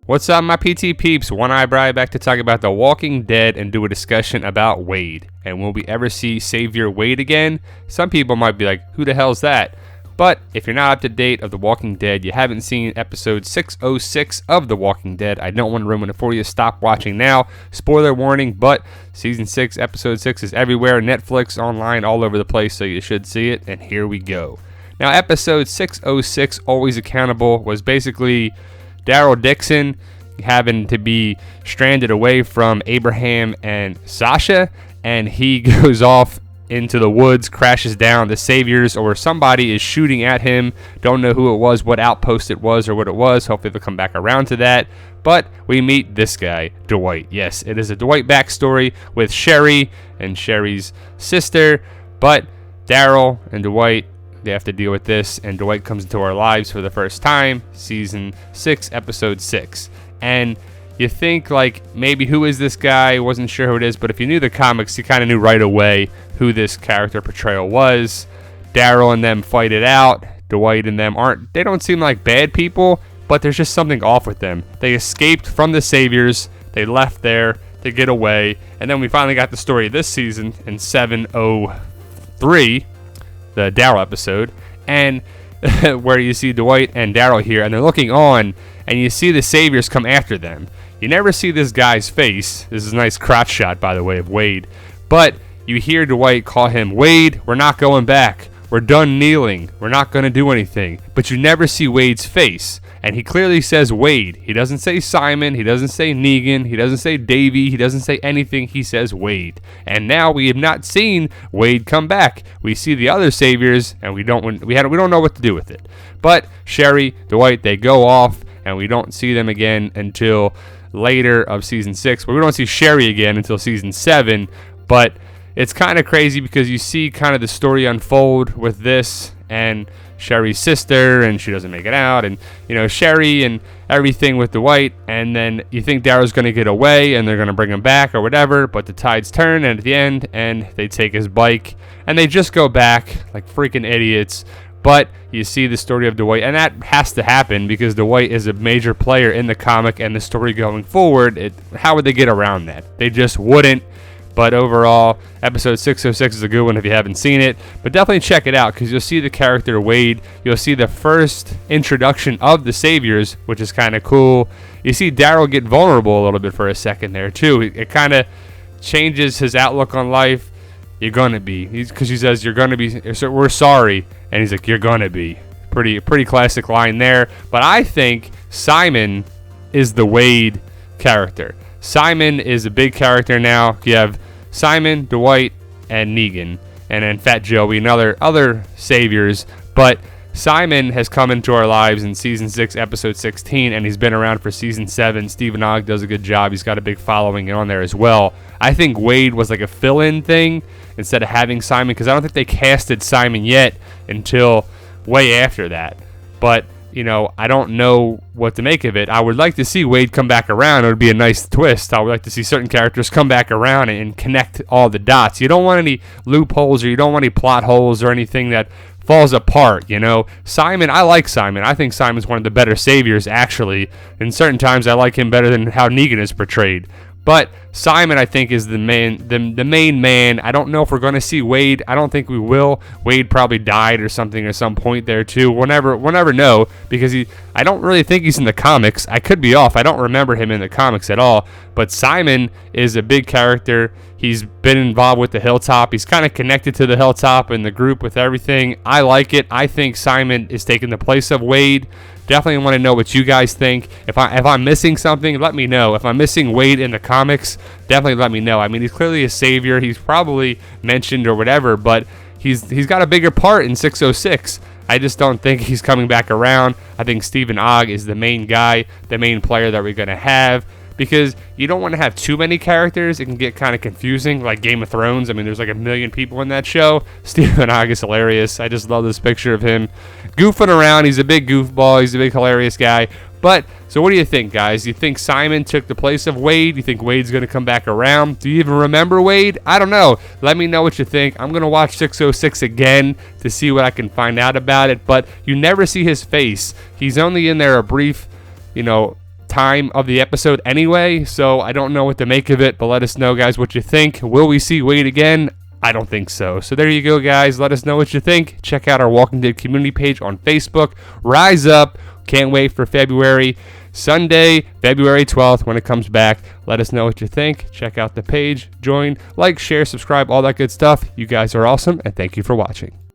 What's up, my PT peeps? One Eyebrow back to talk about The Walking Dead and do a discussion about Wade. And will we ever see Savior Wade again? Some people might be like, who the hell's that? But if you're not up to date of The Walking Dead, you haven't seen episode 606 of The Walking Dead, I don't want to ruin it for you. Stop watching now. Spoiler warning, but season 6, episode 6 is everywhere. Netflix, online, all over the place, so you should see it. And here we go. Now, episode 606, Always Accountable, was basically Daryl Dixon having to be stranded away from Abraham and Sasha, and he goes off into the woods, crashes down. The Saviors or somebody is shooting at him. Don't know who it was, what outpost it was, or what it was. Hopefully they'll come back around to that. But we meet this guy, Dwight. Yes, it is a Dwight backstory with Sherry and Sherry's sister. But Daryl and Dwight, they have to deal with this, and Dwight comes into our lives for the first time, season 6, episode 6. And you think, like, maybe who is this guy? Wasn't sure who it is, but if you knew the comics, you kind of knew right away who this character portrayal was. Daryl and them fight it out. Dwight and them they don't seem like bad people, but there's just something off with them. They escaped from the Saviors. They left there to get away, and then we finally got the story of this season in 703. The Daryl episode, and where you see Dwight and Daryl here, and they're looking on, and you see the Saviors come after them. You never see this guy's face. This is a nice crotch shot, by the way, of Wade. But you hear Dwight call him, Wade, we're not going back. We're done kneeling. We're not going to do anything. But you never see Wade's face. And he clearly says Wade. He doesn't say Simon. He doesn't say Negan. He doesn't say Davey. He doesn't say anything. He says Wade. And now we have not seen Wade come back. We see the other Saviors, and we don't know what to do with it. But Sherry, Dwight, they go off, and we don't see them again until later of season 6. But we don't see Sherry again until season 7. But it's kind of crazy because you see kind of the story unfold with this and Sherry's sister, and she doesn't make it out, and Sherry and everything with Dwight, and then you think Daryl's going to get away and they're going to bring him back or whatever, but the tides turn, and at the end, and they take his bike and they just go back like freaking idiots. But you see the story of Dwight, and that has to happen because Dwight is a major player in the comic and the story going forward. How would they get around that? They just wouldn't. But overall, episode 606 is a good one if you haven't seen it. But definitely check it out because you'll see the character Wade. You'll see the first introduction of the Saviors, which is kind of cool. You see Daryl get vulnerable a little bit for a second there, too. It kind of changes his outlook on life. You're going to be. Because he says, you're going to be. We're sorry. And he's like, you're going to be. Pretty classic line there. But I think Simon is the Wade character. Simon is a big character now. You have Simon, Dwight, and Negan, and then Fat Joey and other Saviors. But Simon has come into our lives in season 6, episode 16, and he's been around for season 7. Stephen Ogg does a good job. He's got a big following on there as well. I think Wade was like a fill-in thing instead of having Simon, because I don't think they casted Simon yet until way after that. But I don't know what to make of it. I would like to see Wade come back around. It would be a nice twist. I would like to see certain characters come back around and connect all the dots. You don't want any loopholes, or you don't want any plot holes or anything that falls apart, Simon, I like Simon. I think Simon's one of the better Saviors, actually. In certain times, I like him better than how Negan is portrayed. But Simon, I think, is the main man. I don't know if we're going to see Wade. I don't think we will. Wade probably died or something at some point there too. We'll never know because I don't really think he's in the comics. I could be off. I don't remember him in the comics at all. But Simon is a big character. He's been involved with the Hilltop. He's kind of connected to the Hilltop and the group with everything. I like it. I think Simon is taking the place of Wade. Definitely want to know what you guys think. If I'm missing something, let me know. If I'm missing Wade in the comics, definitely let me know. I mean, he's clearly a Savior. He's probably mentioned or whatever, but he's got a bigger part in 606. I just don't think he's coming back around. I think Stephen Ogg is the main guy, the main player that we're going to have. Because you don't want to have too many characters. It can get kind of confusing, like Game of Thrones. I mean, there's like 1 million people in that show. Stephen Ogg is hilarious. I just love this picture of him goofing around. He's a big goofball. He's a big hilarious guy. But, so what do you think, guys? Do you think Simon took the place of Wade? Do you think Wade's going to come back around? Do you even remember Wade? I don't know. Let me know what you think. I'm going to watch 606 again to see what I can find out about it. But you never see his face. He's only in there a brief, time of the episode anyway, so I don't know what to make of it, but let us know, guys, what you think. Will we see Wade again? I don't think so. So there you go, guys. Let us know what you think. Check out our Walking Dead community page on Facebook. Rise up. Can't wait for February. Sunday, February 12th, when it comes back. Let us know what you think. Check out the page. Join, like, share, subscribe, all that good stuff. You guys are awesome, and thank you for watching.